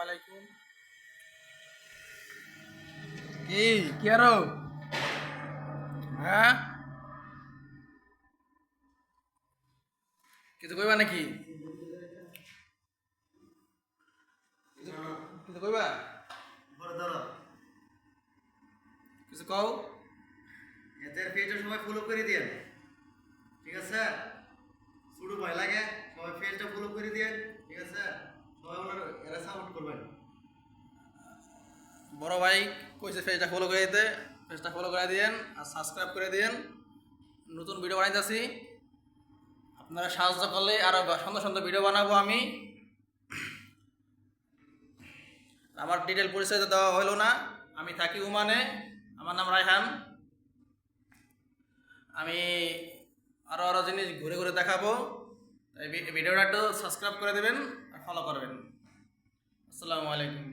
আলাইকুম। কি কি আরো? হ্যাঁ, কিছু কইবা নাকি? কিছু কইবা? কিছু কও। এদের পেজটা সবাই ফলো করে দিয়েন, ঠিক আছে? শুরু ভয় লাগে, সবাই পেজটা ফলো করে দিয়েন, ঠিক আছে? সবাই ওনার এরা সাপোর্ট করবেন। বড় ভাই কইছে পেজটা ফলো করে দিতে, পেজটা ফলো করে দিয়েন আর সাবস্ক্রাইব করে দিয়েন। নতুন ভিডিও বানাইতেছি, আপনারা সাহায্য করলে আরো সুন্দর সুন্দর ভিডিও বানাবো আমি। আমার ডিটেল পরিচয় তো দেওয়া হলো না। আমি থাকি ওমানে, আমার নাম রায়হান। আমি আরো আরো জিনিস ঘুরে ঘুরে দেখাবো। তাই ভিডিওটা একটু সাবস্ক্রাইব করে দেবেন আর ফলো করবেন। আসসালামু আলাইকুম।